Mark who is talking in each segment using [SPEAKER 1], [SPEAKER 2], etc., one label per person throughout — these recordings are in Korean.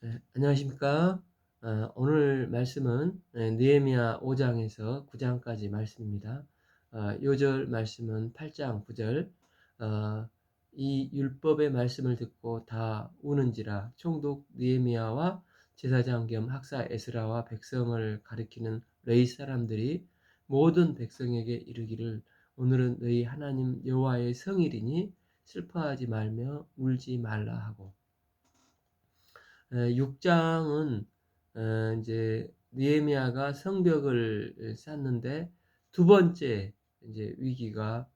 [SPEAKER 1] 네, 안녕하십니까? 오늘 말씀은 느헤미야 5장에서 9장까지 말씀입니다. 요절 말씀은 8장 9절. 이 율법의 말씀을 듣고 다 우는지라. 총독 느헤미야와 제사장 겸 학사 에스라와 백성을 가리키는 레위 사람들이 모든 백성에게 이르기를, 오늘은 너희 하나님 여호와의 성일이니 슬퍼하지 말며 울지 말라 하고. 6장은 이제 느헤미야가 성벽을 쌓는데 두 번째 이제 위기가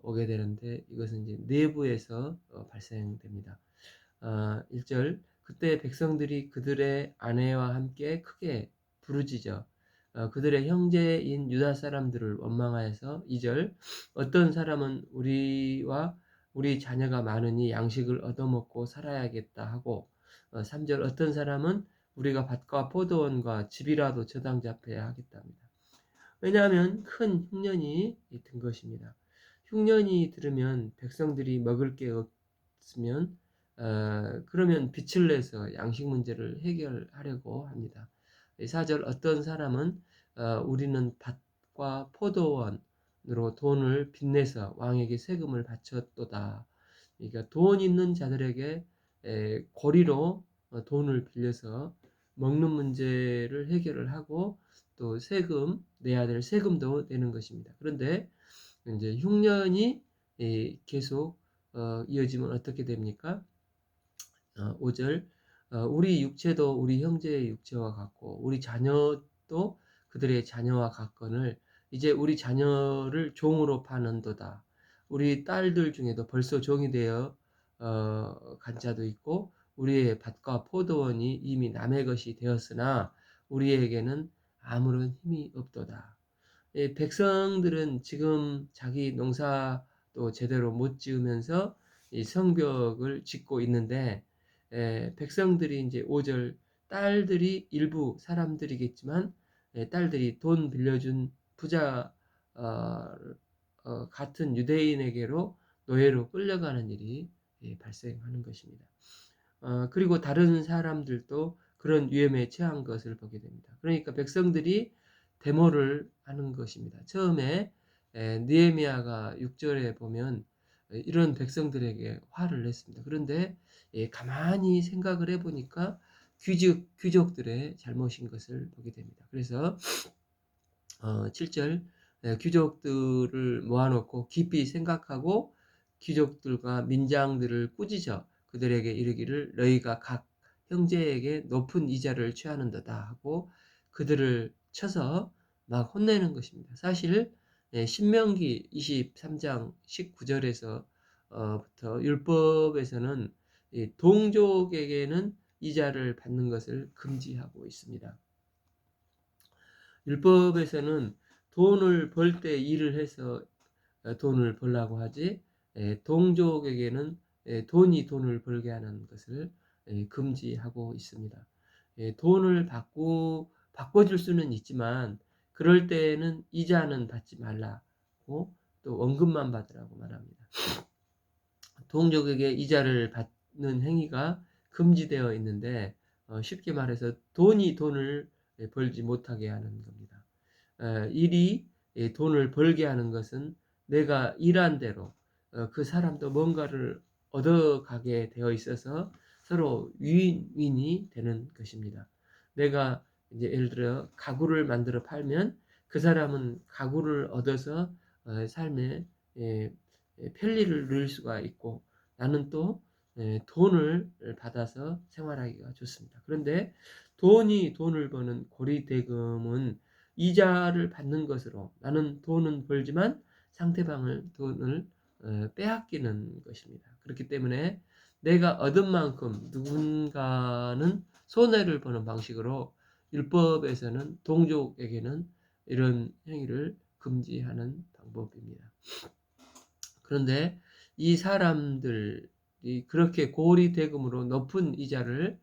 [SPEAKER 1] 오게 되는데, 이것은 이제 내부에서 발생됩니다. 1절, 그때 백성들이 그들의 아내와 함께 크게 부르짖어 그들의 형제인 유다 사람들을 원망하여서. 2절, 어떤 사람은 우리와 우리 자녀가 많으니 양식을 얻어먹고 살아야겠다 하고. 3절, 어떤 사람은 우리가 밭과 포도원과 집이라도 저당 잡혀야 하겠답니다. 왜냐하면 큰 흉년이 든 것입니다. 흉년이 들으면 백성들이 먹을 게 없으면 그러면 빛을 내서 양식 문제를 해결하려고 합니다. 4절, 어떤 사람은 우리는 밭과 포도원으로 돈을 빚내서 왕에게 세금을 바쳤도다. 그러니까 돈 있는 자들에게 고리로 돈을 빌려서 먹는 문제를 해결을 하고, 또 세금 내야 될 세금도 내는 것입니다. 그런데 이제 흉년이 계속 이어지면 어떻게 됩니까? 5절, 우리 육체도 우리 형제의 육체와 같고 우리 자녀도 그들의 자녀와 같거늘 이제 우리 자녀를 종으로 파는도다. 우리 딸들 중에도 벌써 종이 되어 간 자도 있고, 우리의 밭과 포도원이 이미 남의 것이 되었으나 우리에게는 아무런 힘이 없도다. 백성들은 지금 자기 농사도 제대로 못 지으면서 이 성벽을 짓고 있는데, 백성들이 이제 5절, 딸들이 일부 사람들이겠지만 딸들이 돈 빌려준 부자 같은 유대인에게로 노예로 끌려가는 일이 발생하는 것입니다. 그리고 다른 사람들도 그런 위험에 처한 것을 보게 됩니다. 그러니까 백성들이 데모를 하는 것입니다. 처음에 느헤미야가 6절에 보면 이런 백성들에게 화를 냈습니다. 그런데 가만히 생각을 해보니까 귀족들의 잘못인 것을 보게 됩니다. 그래서 7절, 귀족들을 모아놓고 깊이 생각하고 귀족들과 민장들을 꾸짖어 그들에게 이르기를, 너희가 각 형제에게 높은 이자를 취하는도다 하고 그들을 쳐서 막 혼내는 것입니다. 사실 신명기 23장 19절에서 부터 율법에서는 동족에게는 이자를 받는 것을 금지하고 있습니다. 율법에서는 돈을 벌 때 일을 해서 돈을 벌라고 하지, 동족에게는 돈이 돈을 벌게 하는 것을 금지하고 있습니다. 돈을 바꿔줄 수는 있지만 그럴 때에는 이자는 받지 말라고, 또 원금만 받으라고 말합니다. 동족에게 이자를 받는 행위가 금지되어 있는데, 쉽게 말해서 돈이 돈을 벌지 못하게 하는 겁니다. 일이 돈을 벌게 하는 것은 내가 일한 대로 그 사람도 뭔가를 얻어가게 되어 있어서 서로 윈윈이 되는 것입니다. 내가 이제 예를 들어 가구를 만들어 팔면 그 사람은 가구를 얻어서 삶에 편리를 누릴 수가 있고, 나는 또 돈을 받아서 생활하기가 좋습니다. 그런데 돈이 돈을 버는 고리대금은 이자를 받는 것으로 나는 돈은 벌지만 상대방을 돈을 빼앗기는 것입니다. 그렇기 때문에 내가 얻은 만큼 누군가는 손해를 보는 방식으로 율법에서는 동족에게는 이런 행위를 금지하는 방법입니다. 그런데 이 사람들이 그렇게 고리대금으로 높은 이자를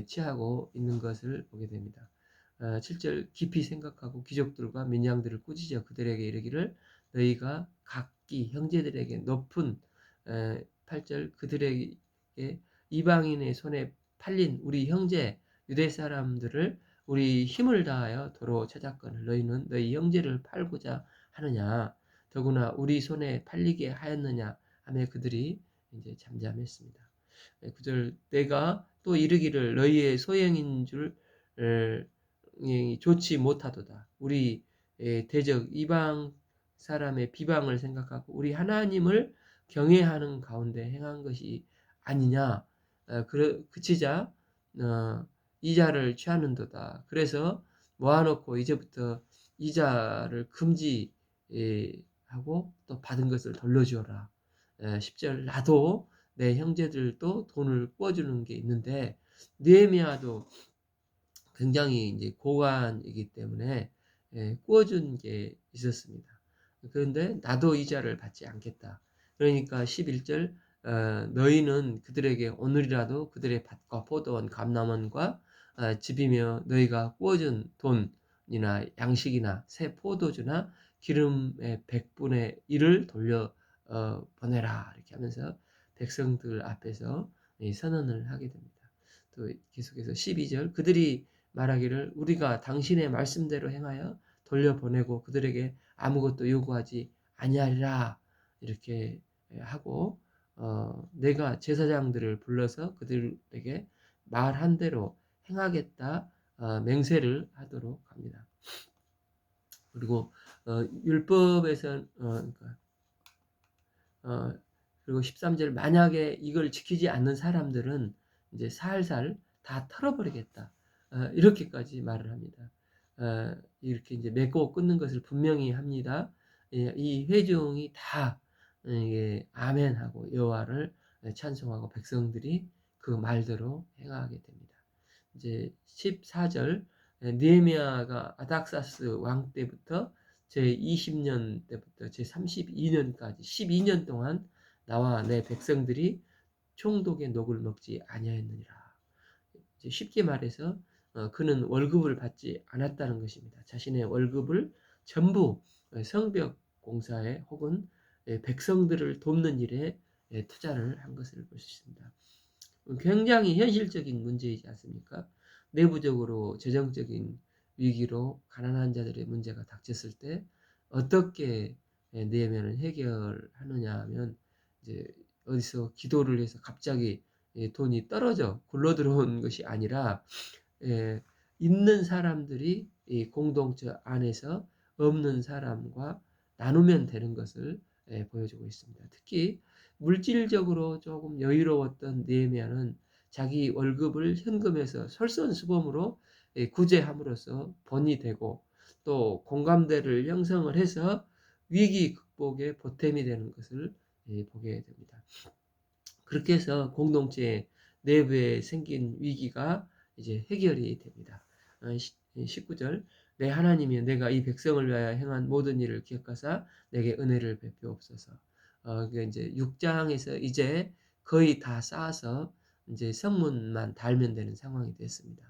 [SPEAKER 1] 취하고 있는 것을 보게 됩니다. 7절, 깊이 생각하고 귀족들과 민양들을 꾸짖어 그들에게 이르기를, 너희가 각기 형제들에게 높은. 8절, 그들에게 이방인의 손에 팔린 우리 형제 유대 사람들을 우리 힘을 다하여 도로 찾았거늘 너희는 너희 형제를 팔고자 하느냐 더구나 우리 손에 팔리게 하였느냐 하며 그들이 이제 잠잠했습니다. 9절 내가 또 이르기를 너희의 소행인 줄 좋지 못하도다. 우리 대적 이방 사람의 비방을 생각하고 우리 하나님을 경외하는 가운데 행한 것이 아니냐. 그치자 이자를 취하는도다. 그래서 모아놓고 이제부터 이자를 금지하고 또 받은 것을 돌려주어라. 10절 나도 내 형제들도 돈을 꾸어주는 게 있는데 느헤미야도 굉장히 이제 고관이기 때문에 꾸어준 게 있었습니다. 그런데 나도 이자를 받지 않겠다. 그러니까 11절 너희는 그들에게 오늘이라도 그들의 밭과 포도원 감람원과 집이며 너희가 꾸어준 돈이나 양식이나 새 포도주나 기름의 100분의 1을 돌려 보내라 이렇게 하면서 백성들 앞에서 선언을 하게 됩니다. 또 계속해서 12절 그들이 말하기를 우리가 당신의 말씀대로 행하여 돌려보내고 그들에게 아무것도 요구하지 아니하리라 이렇게 하고 내가 제사장들을 불러서 그들에게 말한 대로 행하겠다 맹세를 하도록 합니다. 그리고 율법에서 그러니까 그리고 13절 만약에 이걸 지키지 않는 사람들은 이제 살살 다 털어버리겠다. 이렇게까지 말을 합니다. 이렇게 이제 맺고 끊는 것을 분명히 합니다. 이 회중이 다 아멘하고 여호와를 찬송하고 백성들이 그 말대로 행하게 됩니다. 이제 14절 느헤미야가 아닥사스 왕 때부터 제 20년 때부터 제 32년까지 12년 동안 나와 내 백성들이 총독의 녹을 먹지 아니하였느니라. 쉽게 말해서 그는 월급을 받지 않았다는 것입니다. 자신의 월급을 전부 성벽 공사에 혹은 백성들을 돕는 일에 투자를 한 것을 볼 수 있습니다. 굉장히 현실적인 문제이지 않습니까? 내부적으로 재정적인 위기로 가난한 자들의 문제가 닥쳤을 때 어떻게 느헤미야는 해결하느냐 하면 이제 어디서 기도를 해서 갑자기 돈이 떨어져 굴러 들어온 것이 아니라 있는 사람들이 공동체 안에서 없는 사람과 나누면 되는 것을 보여주고 있습니다. 특히 물질적으로 조금 여유로웠던 느헤미야는 자기 월급을 현금에서 솔선수범으로 구제함으로써 본이 되고 또 공감대를 형성을 해서 위기 극복에 보탬이 되는 것을 보게 됩니다. 그렇게 해서 공동체 내부에 생긴 위기가 이제 해결이 됩니다. 19절 내 하나님이 내가 이 백성을 위하여 행한 모든 일을 기억하사 내게 은혜를 베푸옵소서. 이제 6장에서 이제 거의 다 쌓아서 이제 성문만 달면 되는 상황이 됐습니다.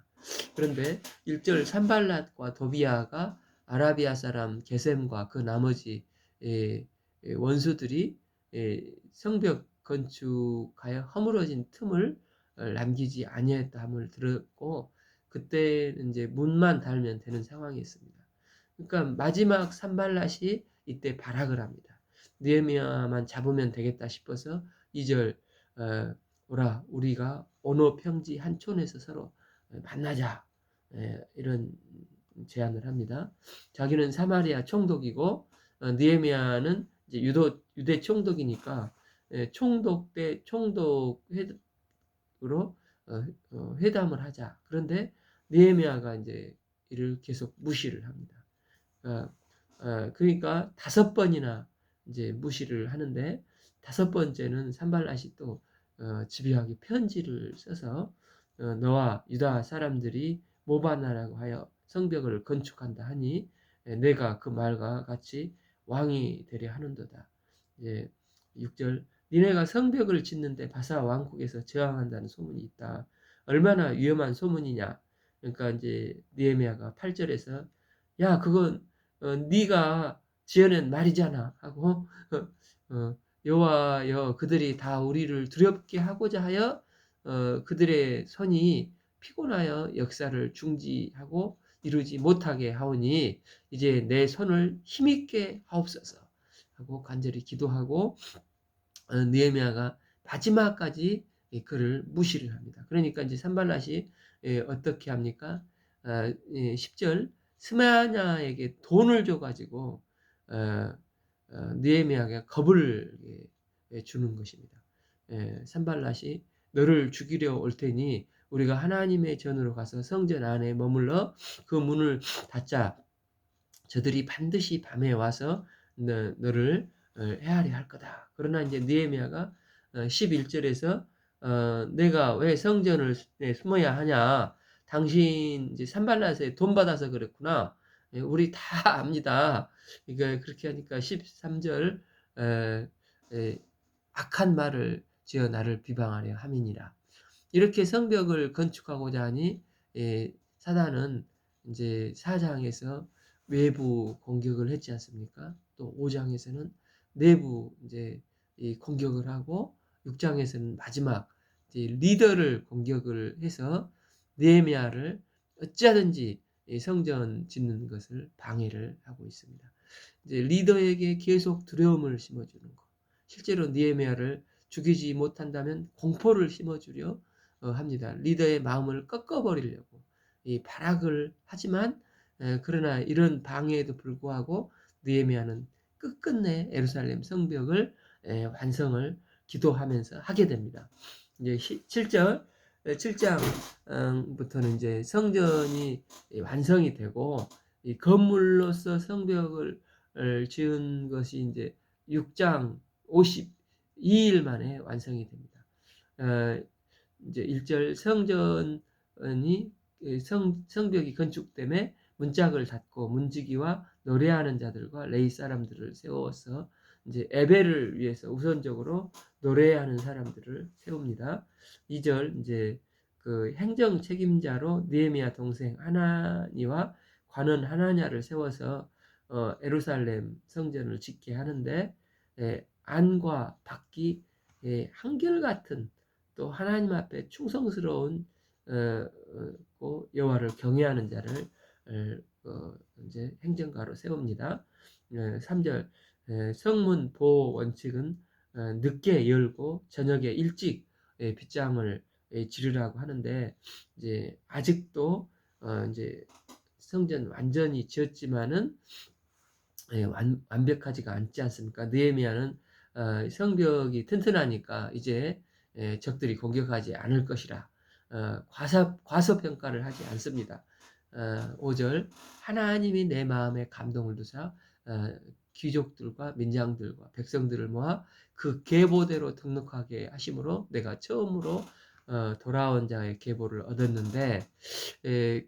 [SPEAKER 1] 그런데 1절 산발랏과 도비아가 아라비아 사람 게셈과 그 나머지 원수들이 성벽 건축하여 허물어진 틈을 남기지 아니했다 함을 들었고 그때 이제 문만 달면 되는 상황이었습니다. 그러니까 마지막 산발랏이 이때 발악을 합니다. 느헤미야만 잡으면 되겠다 싶어서 2절 오라 우리가 어느 평지 한 촌에서 서로 만나자 이런 제안을 합니다. 자기는 사마리아 총독이고 느헤미야는 이제 유대 총독이니까 총독 대 총독으로 회담을 하자. 그런데 느헤미야가 이제 이를 계속 무시를 합니다. 그러니까 5번이나 이제 무시를 하는데 5번째는 산발랏이 또 집요하게 편지를 써서 너와 유다 사람들이 모반나라고 하여 성벽을 건축한다 하니 내가 그 말과 같이 왕이 되려 하는도다. 이제 6절 니네가 성벽을 짓는데 바사 왕국에서 저항한다는 소문이 있다. 얼마나 위험한 소문이냐. 그러니까 이제 느헤미야가 8절에서 야 그건 네가 지어낸 말이잖아 하고 여호와여 그들이 다 우리를 두렵게 하고자 하여 그들의 손이 피곤하여 역사를 중지하고 이루지 못하게 하오니 이제 내 손을 힘있게 하옵소서 하고 간절히 기도하고 느헤미야가 마지막까지 그를 무시를 합니다. 그러니까 이제 산발랏이 어떻게 합니까? 10절 스마냐에게 돈을 줘가지고 느헤미야가 겁을 주는 것입니다. 산발랏이 너를 죽이려 올 테니 우리가 하나님의 전으로 가서 성전 안에 머물러 그 문을 닫자. 저들이 반드시 밤에 와서 너를 해하려 할 거다. 그러나 이제 느헤미야가 11절에서 내가 왜 성전을 숨어야 하냐? 당신 이제 산발랏에 돈 받아서 그랬구나. 우리 다 압니다. 그러니까 그렇게 하니까 13절 악한 말을 지어 나를 비방하려 함이니라. 이렇게 성벽을 건축하고자 하니 사단은 이제 4장에서 외부 공격을 했지 않습니까? 또 5장에서는 내부 이제 이 공격을 하고 6장에서는 마지막 이제 리더를 공격을 해서 느헤미야를 어찌하든지 성전 짓는 것을 방해를 하고 있습니다. 이제 리더에게 계속 두려움을 심어주는 것. 실제로 느헤미야를 죽이지 못한다면 공포를 심어주려 합니다. 리더의 마음을 꺾어버리려고 이 발악을 하지만 그러나 이런 방해에도 불구하고 느헤미야는 끝끝내 예루살렘 성벽을 완성을 기도하면서 하게 됩니다. 이제 7절 7장부터는 이제 성전이 완성이 되고 이 건물로서 성벽을 지은 것이 이제 6장 52일 만에 완성이 됩니다. 이제 1절 성전이 성벽이 건축됨에 문짝을 닫고 문지기와 노래하는 자들과 레위 사람들을 세워서 이제 예배를 위해서 우선적으로 노래하는 사람들을 세웁니다. 2절 이제 그 행정 책임자로 느헤미야 동생 하나니와 관원 하나냐를 세워서 예루살렘 성전을 짓게 하는데 안과 밖이 한결같은 또 하나님 앞에 충성스러운 여호와를 경외하는 자를 이제 행정가로 세웁니다. 3절 성문 보호 원칙은 늦게 열고 저녁에 일찍 빗장을 지르라고 하는데 이제 아직도 이제 성전 완전히 지었지만은 완벽하지가 않지 않습니까? 느헤미야는 성벽이 튼튼하니까 이제 적들이 공격하지 않을 것이라 과소평가를 하지 않습니다. 5절 하나님이 내 마음에 감동을 두사 귀족들과 민장들과 백성들을 모아 그 계보대로 등록하게 하심으로 내가 처음으로 돌아온 자의 계보를 얻었는데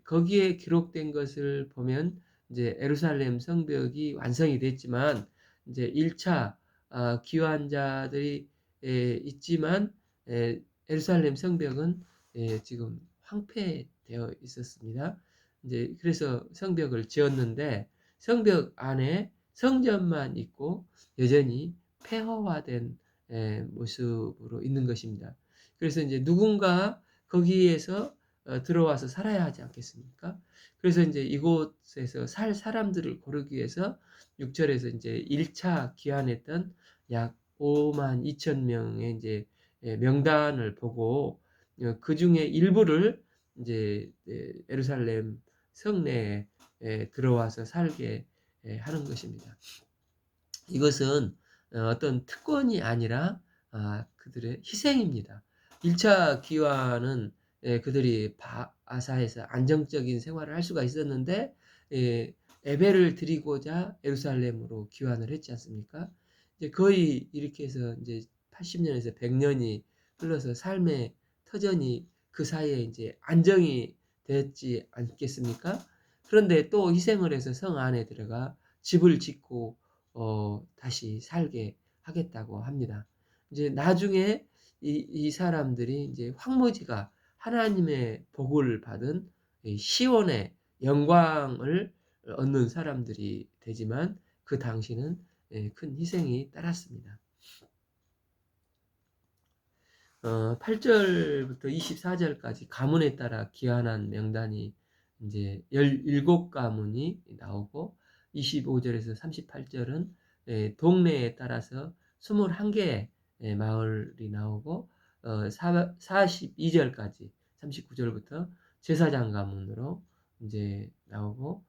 [SPEAKER 1] 거기에 기록된 것을 보면 이제 예루살렘 성벽이 완성이 됐지만 이제 1차 기환자들이 있지만 예루살렘 성벽은 지금 황폐되어 있었습니다. 이제 그래서 성벽을 지었는데 성벽 안에 성전만 있고 여전히 폐허화된 모습으로 있는 것입니다. 그래서 이제 누군가 거기에서 들어와서 살아야 하지 않겠습니까? 그래서 이제 이곳에서 살 사람들을 고르기 위해서 6절에서 이제 1차 귀환했던 약 5만 2천 명의 이제 명단을 보고 그 중에 일부를 이제 예루살렘 성내에 들어와서 살게 하는 것입니다. 이것은 어떤 특권이 아니라 그들의 희생입니다. 1차 귀환은 그들이 아사에서 안정적인 생활을 할 수가 있었는데 예배를 드리고자 예루살렘으로 귀환을 했지 않습니까? 이제 거의 이렇게 해서 이제 80년에서 100년이 흘러서 삶의 터전이 그 사이에 이제 안정이 됐지 않겠습니까? 그런데 또 희생을 해서 성 안에 들어가 집을 짓고 다시 살게 하겠다고 합니다. 이제 나중에 이 사람들이 이제 황무지가 하나님의 복을 받은 시온의 영광을 얻는 사람들이 되지만 그 당시는 큰 희생이 따랐습니다. 8 절부터 24 절까지 가문에 따라 기한한 명단이 인제 17 가문이 나오고, 25 절에서 38 절은 동네에 따라서 21 개의 마을이 나오고, 사 42 절까지, 39 절부터 제사장 가문으로 인제 나오고,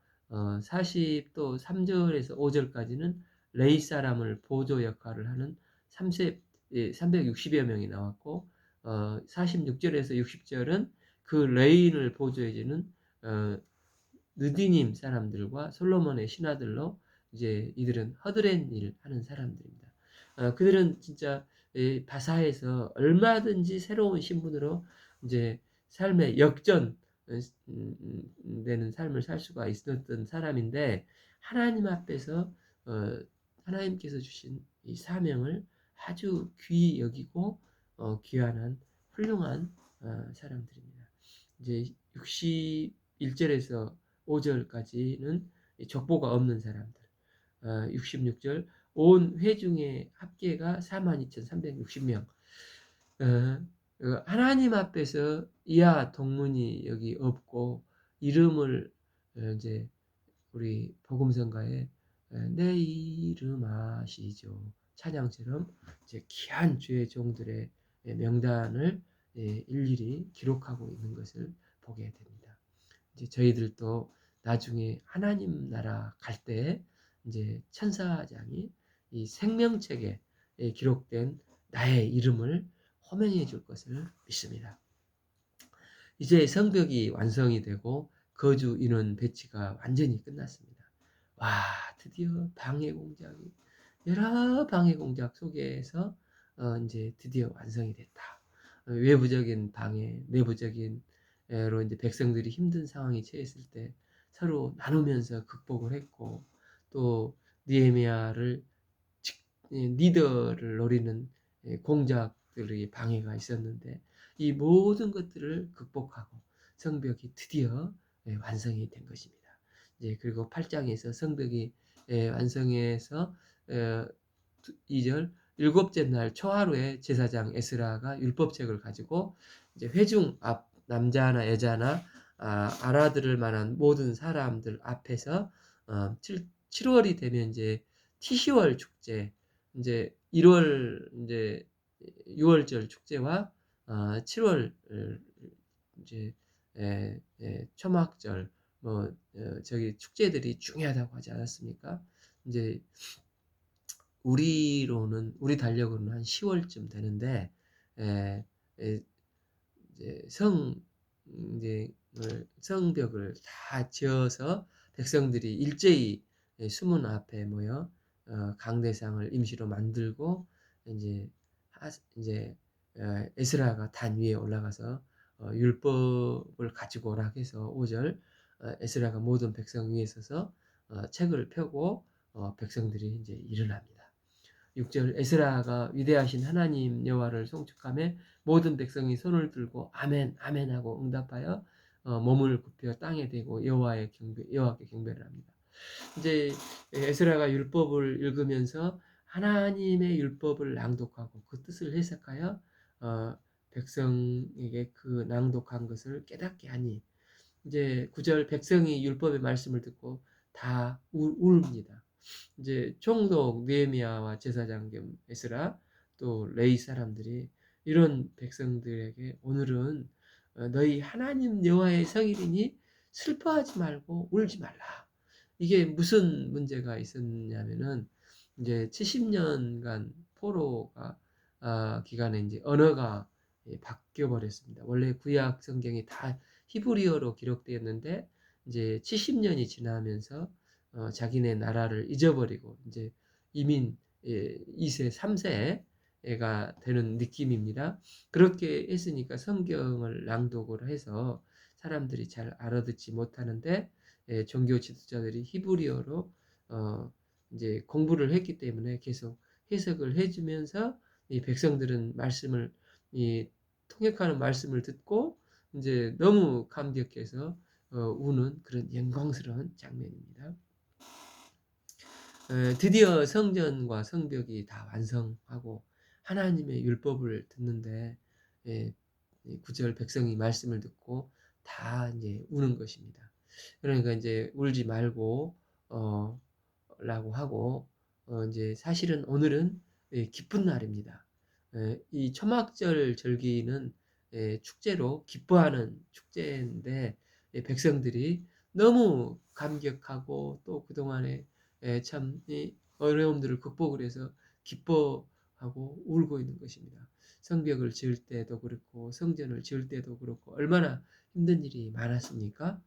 [SPEAKER 1] 40 또 3 절에서 5 절까지는 레위 사람을 보조 역할을 하는 30 360여 명이 나왔고, 46 절에서 60 절은 그 레인을 보조해 주는 어 느디님 사람들과 솔로몬의 신하들로, 이제 이들은 허드렛 일 하는 사람들입니다. 그들은 진짜 바사에서 얼마든지 새로운 신분으로 이제 삶의 역전 되는 삶을 살 수가 있었던 사람인데, 하나님 앞에서 하나님께서 주신 이 사명을 아주 귀히 여기고 귀환한 훌륭한 사람들입니다. 이제 61절에서 5절까지는 족보가 없는 사람들, 66절 온 회중의 합계가 42,360명. 하나님 앞에서 이하 동문이 여기 없고, 이름을 이제 우리 복음성가에 내 이름 아시죠 찬양처럼 이제 귀한 주의 종들의 명단을 일일이 기록하고 있는 것을 보게 됩니다. 이제 저희들도 나중에 하나님 나라 갈 때 이제 천사장이 이 생명책에 기록된 나의 이름을 호명해 줄 것을 믿습니다. 이제 성벽이 완성이 되고 거주 인원 배치가 완전히 끝났습니다. 와, 드디어 방해 공작이, 여러 방해 공작 속에서 이제 드디어 완성이 됐다. 외부적인 방해, 내부적인 로 이제 백성들이 힘든 상황에 처했을 때 서로 나누면서 극복을 했고, 또 느헤미야를 리더를 노리는 공작들의 방해가 있었는데, 이 모든 것들을 극복하고 성벽이 드디어 완성이 된 것입니다. 이제 그리고 8장에서 성벽이 완성해서 2절 일곱째 날 초하루에 제사장 에스라가 율법책을 가지고 이제 회중 앞, 남자나 여자나 알아들을 만한 모든 사람들 앞에서 7월이 되면 이제 티시월 축제, 이제 1월 이제 6월절 축제와 7월 이제 초막절, 뭐 저기 축제들이 중요하다고 하지 않았습니까? 이제 우리 달력으로는 한 10월쯤 되는데, 에, 에, 이제 이제 성벽을 다 지어서 백성들이 일제히 수문 앞에 모여 강대상을 임시로 만들고, 이제 이제 에스라가 단 위에 올라가서 율법을 가지고 오라 해서 5절 에스라가 모든 백성 위에 서서 책을 펴고 백성들이 이제 일어납니다. 6절 에스라가 위대하신 하나님 여호와를 송축하며 모든 백성이 손을 들고 아멘 아멘 하고 응답하여 몸을 굽혀 땅에 대고 여호와께 경배를 합니다. 이제 에스라가 율법을 읽으면서 하나님의 율법을 낭독하고 그 뜻을 해석하여 백성에게 그 낭독한 것을 깨닫게 하니, 이제 9절 백성이 율법의 말씀을 듣고 다 울입니다. 이제 총독 느헤미야와 제사장 겸 에스라 또 레위 사람들이 이런 백성들에게 오늘은 너희 하나님 여호와의 성일이니 슬퍼하지 말고 울지 말라. 이게 무슨 문제가 있었냐면은 이제 70년간 포로가 기간에 이제 언어가 바뀌어 버렸습니다. 원래 구약 성경이 다 히브리어로 기록되었는데, 이제 70년이 지나면서 자기네 나라를 잊어버리고 이제 이민 2세, 3세가 되는 느낌입니다. 그렇게 했으니까 성경을 낭독을 해서 사람들이 잘 알아듣지 못하는데, 종교 지도자들이 히브리어로 이제 공부를 했기 때문에 계속 해석을 해주면서 이 백성들은 말씀을 통역하는 말씀을 듣고 이제 너무 감격해서 우는 그런 영광스러운 장면입니다. 드디어 성전과 성벽이 다 완성하고 하나님의 율법을 듣는데 예, 이 9절 백성이 말씀을 듣고 다 이제 우는 것입니다. 그러니까 이제 울지 말고 어 라고 하고 인제 사실은 오늘은 예 기쁜 날입니다. 예 이 초막절 절기는 예 축제로 기뻐하는 축제인데 예 백성들이 너무 감격하고 또 그동안에 예 참 이 어려움들을 극복을 해서 기뻐하고 울고 있는 것입니다. 성벽을 지을 때도 그렇고 성전을 지을 때도 그렇고 얼마나 힘든 일이 많았습니까?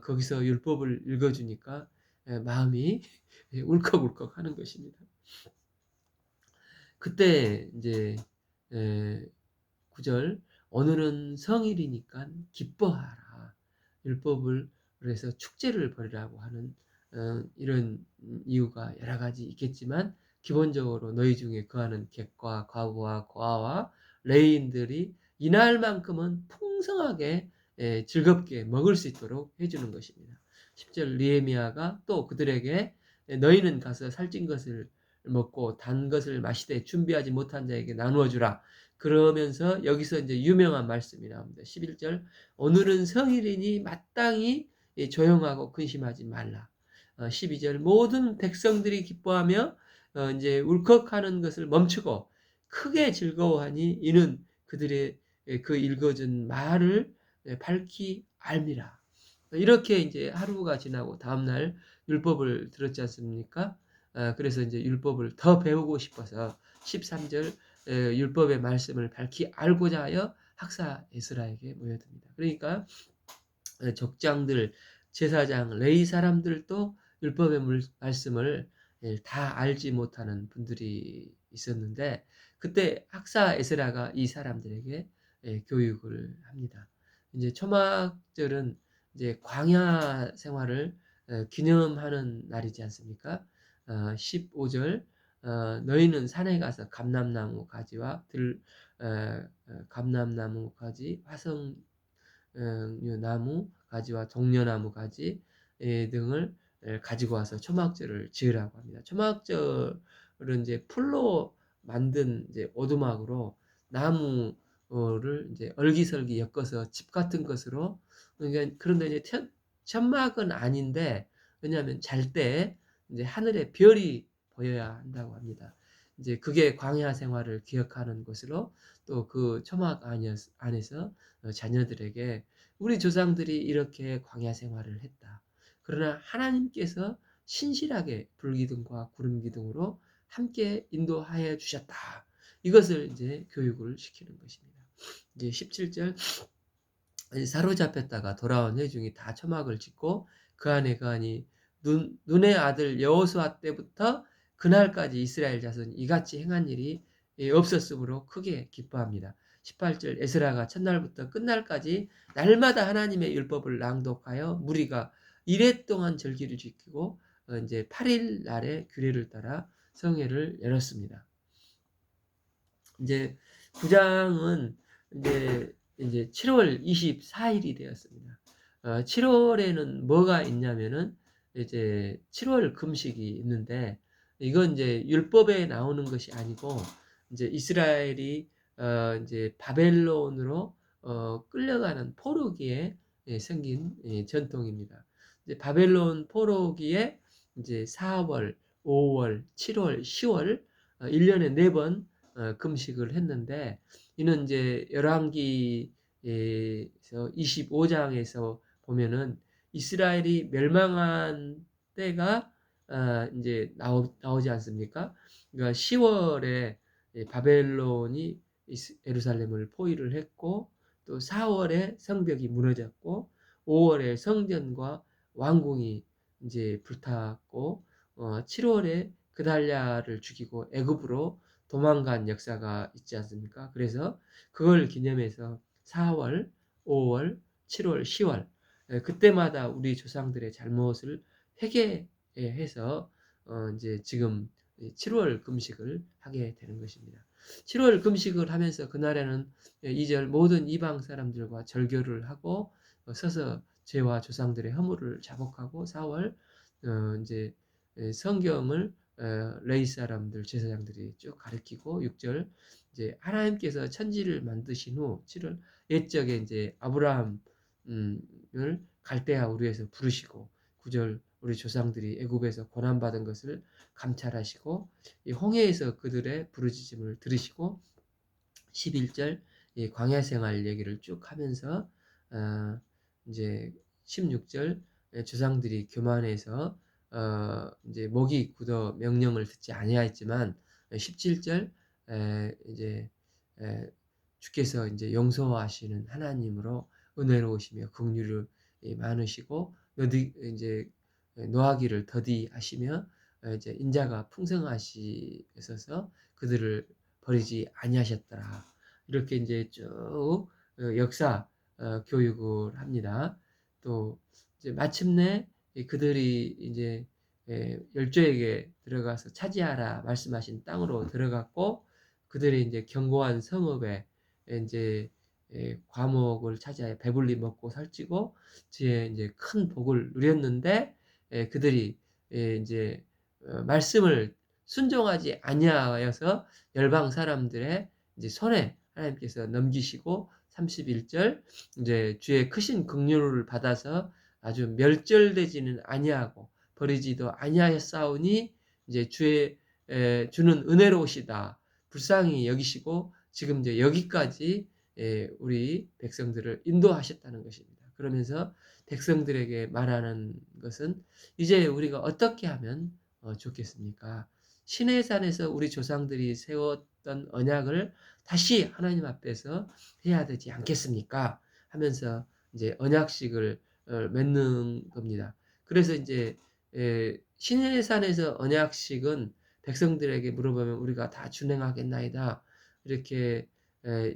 [SPEAKER 1] 거기서 율법을 읽어 주니까 예 마음이 예 울컥울컥하는 것입니다. 그때 인제 예 9 절 "오늘은 성일이니깐 기뻐하라." 율법을 그래서 축제를 벌이라고 하는 이런 이유가 여러 가지 있겠지만 기본적으로 너희 중에 거하는 객과 과부와 고아와 레위인들이 이날만큼은 풍성하게 예 즐겁게 먹을 수 있도록 해 주는 것입니다. 10절 느헤미야가 또 그들에게 "너희는 가서 살찐 것을 먹고 단 것을 마시되 준비하지 못한 자에게 나누어 주라." 그러면서 여기서 이제 유명한 말씀이 나옵니다. 11절 "오늘은 성일이니 마땅히 조용하고 근심하지 말라." 12절 "모든 백성들이 기뻐하며 인제 울컥하는 것을 멈추고 크게 즐거워하니 이는 그들의 그 읽어준 말을 밝히 알미라." 이렇게 인제 하루가 지나고 다음날 율법을 들었지 않습니까? 그래서 인제 율법을 더 배우고 싶어서 13절 율법의 말씀을 밝히 알고자 하여 학사 에스라에게 모여듭니다. 그러니까 족장들, 제사장, 레위 사람들도 율법의 말씀을 예 다 알지 못하는 분들이 있었는데 그때 학사 에스라가 이 사람들에게 예 교육을 합니다. 인제 초막절은 이제 광야 생활을 기념하는 날이지 않습니까? 15절 "너희는 산에 가서 감람나무 가지와 감람나무 가지, 화석 요 나무 가지와 동려나무 가지 등을 가지고 와서 초막절을 지으라고 합니다. 초막절은 이제 풀로 만든 이제 오두막으로 나무를 이제 얼기설기 엮어서 집 같은 것으로 그러니까 그런데 이제 천막은 아닌데 왜냐하면 잘 때 이제 하늘에 별이 보여야 한다고 합니다. 이제 그게 광야 생활을 기억하는 것으로 또 그 초막 안에서 자녀들에게 우리 조상들이 이렇게 광야 생활을 했다. 그러나 하나님께서 신실하게 불기둥과 구름기둥으로 함께 인도하여 주셨다. 이것을 이제 교육을 시키는 것입니다. 이제 17절 사로잡혔다가 돌아온 회중이 다 초막을 짓고 그 안에 거하니 눈의 아들 여호수아 때부터 그날까지 이스라엘 자손이 이같이 행한 일이 없었으므로 크게 기뻐합니다. 18절 에스라가 첫날부터 끝날까지 날마다 하나님의 율법을 낭독하여 무리가 이레 동안 절기를 지키고 이제 8일 날에 규례를 따라 성회를 열었습니다. 이제 9장은 이제 7월 24일이 되었습니다. 7월에는 뭐가 있냐면은 이제 7월 금식이 있는데 이건 이제 율법에 나오는 것이 아니고 이제 이스라엘이 이제 바벨론으로 끌려가는 포로기에 생긴 전통입니다. 이제 바벨론 포로기에 이제 4월, 5월, 7월, 10월 1년에 4번 금식을 했는데 이는 이제 열왕기에서 25장에서 보면은 이스라엘이 멸망한 때가 인제 나오지 않습니까? 그러니까 10월에 바벨론이 예루살렘을 포위를 했고 또 4월에 성벽이 무너졌고 5월에 성전과 왕궁이 인제 불탔고 7월에 그달랴를 죽이고 애굽으로 도망간 역사가 있지 않습니까? 그래서 그걸 기념해서 4월, 5월, 7월, 10월 그때마다 우리 조상들의 잘못을 회개해서 이제 지금 7월 금식을 하게 되는 것입니다. 7월 금식을 하면서 그날에는 2절 모든 이방 사람들과 절교를 하고 서서 죄와 조상들의 허물을 자복하고 4월 이제 성경을 레위 사람들 제사장들이 쭉 가르치고 6절 이제 하나님께서 천지를 만드신 후 7월 옛적에 이제 아브라함을 갈대아 우르에서 부르시고 9절 우리 조상들이 애굽에서 고난 받은 것을 감찰하시고 이 홍해에서 그들의 부르짖음을 들으시고 11절 이 광야 생활 얘기를 쭉 하면서 이제 16절 조상들이 교만해서 이제 목이 굳어 명령을 듣지 아니하였지만 17절 이제 주께서 이제 용서하시는 하나님으로 은혜로우시며 긍휼이 많으시고 이제 노하기를 더디하시며 이제 인자가 풍성하시셔서 그들을 버리지 아니하셨더라. 이렇게 이제 쭉 역사 교육을 합니다. 또 이제 마침내 그들이 이제 열조에게 들어가서 차지하라 말씀하신 땅으로 들어갔고 그들이 이제 견고한 성읍에 이제 과목을 차지하여 배불리 먹고 살찌고 지에 이제 큰 복을 누렸는데 그들이 이제 말씀을 순종하지 아니하여서 열방 사람들의 이제 손에 하나님께서 넘기시고 31절 이제 주의 크신 긍휼을 받아서 아주 멸절되지는 아니하고 버리지도 아니하였사오니 이제 주는 은혜로우시다 불쌍히 여기시고 지금 이제 여기까지 우리 백성들을 인도하셨다는 것입니다. 그러면서 백성들에게 말하는 것은 이제 우리가 어떻게 하면 좋겠습니까? 시내산에서 우리 조상들이 세웠던 언약을 다시 하나님 앞에서 해야 되지 않겠습니까? 하면서 이제 언약식을 맺는 겁니다. 그래서 이제 시내산에서 언약식은 백성들에게 물어보면 우리가 다 준행하겠나이다. 이렇게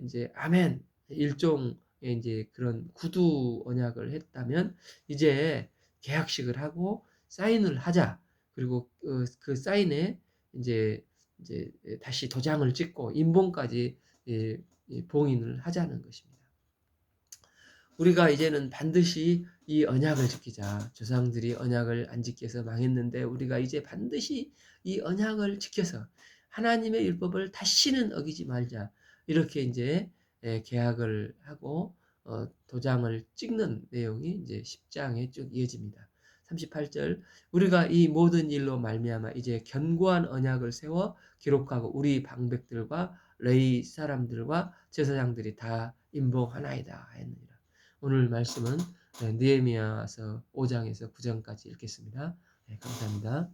[SPEAKER 1] 이제 아멘 일종의 이제 그런 구두 언약을 했다면 이제 계약식을 하고 사인을 하자. 그리고 그 사인에 이제 다시 도장을 찍고 인봉까지 봉인을 하자는 것입니다. 우리가 이제는 반드시 이 언약을 지키자. 조상들이 언약을 안 지켜서 망했는데 우리가 이제 반드시 이 언약을 지켜서 하나님의 율법을 다시는 어기지 말자. 이렇게 이제 계약을 하고 도장을 찍는 내용이 이제 10장에 쭉 이어집니다. 38절 우리가 이 모든 일로 말미암아 이제 견고한 언약을 세워 기록하고 우리 방백들과 레위 사람들과 제사장들이 다 임봉하나이다 했느니라. 오늘 말씀은 느헤미야서 5장에서 9장까지 읽겠습니다. 네, 감사합니다.